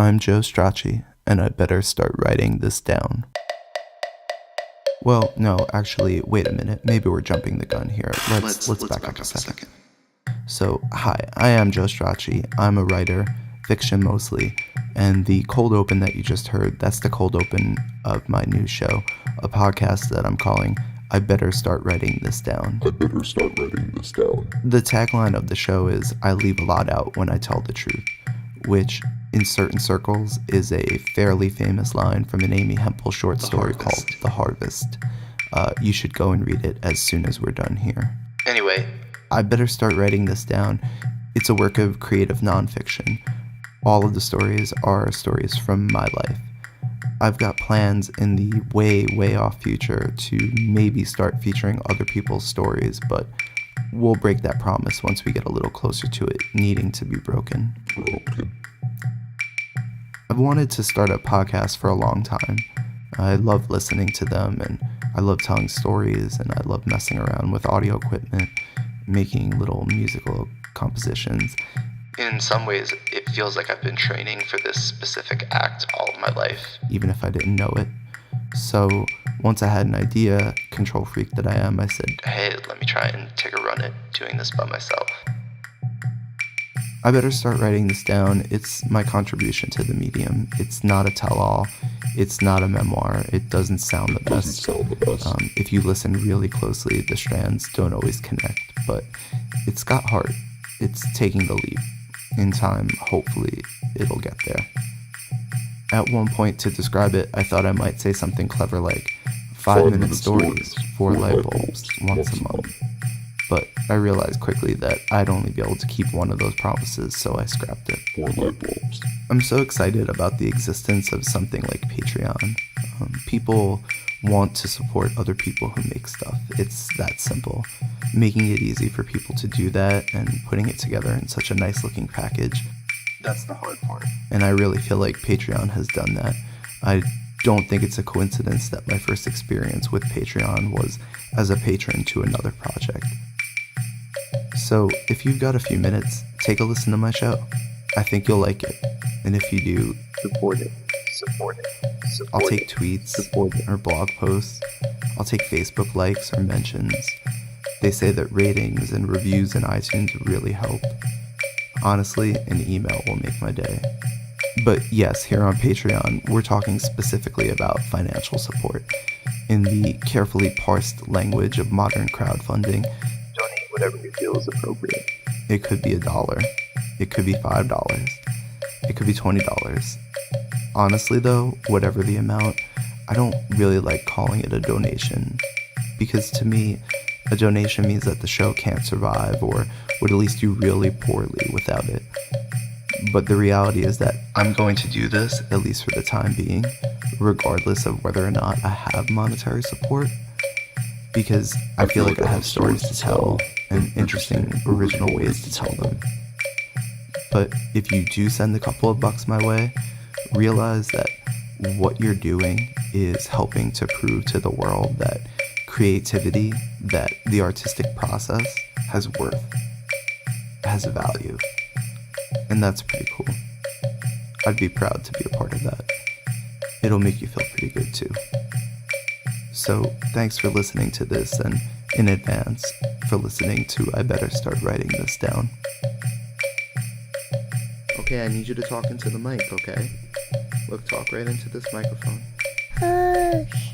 I'm Joe Stracci, and I better start writing this down. Well, no, actually, wait a minute. Maybe we're jumping the gun here. Let's back up a second. So, hi, I am Joe Stracci. I'm a writer, fiction mostly, and the cold open that you just heard, that's the cold open of my new show, a podcast that I'm calling I Better Start Writing This Down. I better start writing this down. The tagline of the show is, I leave a lot out when I tell the truth, which, in certain circles, is a fairly famous line from an Amy Hempel short story called The Harvest. You should go and read it as soon as we're done here. Anyway, I Better Start Writing This Down. It's a work of creative nonfiction. All of the stories are stories from my life. I've got plans in the way off future to maybe start featuring other people's stories, but we'll break that promise once we get a little closer to it needing to be broken. I've wanted to start a podcast for a long time. I love listening to them, and I love telling stories, and I love messing around with audio equipment, making little musical compositions. In some ways, it feels like I've been training for this specific act all of my life, even if I didn't know it. So once I had an idea, control freak that I am, I said, hey, let me try and take a run at doing this by myself. I better start writing this down. It's my contribution to the medium. It's not a tell-all. It's not a memoir. It doesn't sound the best. If you listen really closely, the strands don't always connect, but it's got heart. It's taking the leap. In time, hopefully, it'll get there. At one point, to describe it, I thought I might say something clever like 5-minute stories, 4 light bulbs, once a month. But I realized quickly that I'd only be able to keep one of those promises, so I scrapped it. 4 light bulbs. I'm so excited about the existence of something like Patreon. People want to support other people who make stuff. It's that simple. Making it easy for people to do that and putting it together in such a nice looking package, that's the hard part. And I really feel like Patreon has done that. I don't think it's a coincidence that my first experience with Patreon was as a patron to another project. So if you've got a few minutes, take a listen to my show. I think you'll like it. And if you do, support it. I'll take tweets or blog posts. I'll take Facebook likes or mentions. They say that ratings and reviews in iTunes really help. Honestly, an email will make my day. But yes, here on Patreon, we're talking specifically about financial support. In the carefully parsed language of modern crowdfunding, donate whatever you feel is appropriate. It could be $1. It could be $5. It could be $20. Honestly though, whatever the amount, I don't really like calling it a donation, because to me, a donation means that the show can't survive or would at least do really poorly without it. But the reality is that I'm going to do this, at least for the time being, regardless of whether or not I have monetary support, because I feel like I have stories to tell and interesting, original ways to tell them. But if you do send a couple of bucks my way, realize that what you're doing is helping to prove to the world that creativity, that the artistic process has worth, has value. And that's pretty cool. I'd be proud to be a part of that. It'll make you feel pretty good too. So thanks for listening to this, and in advance for listening to I Better Start Writing This Down. Okay, I need you to talk into the mic, okay? Look, talk right into this microphone. Hush.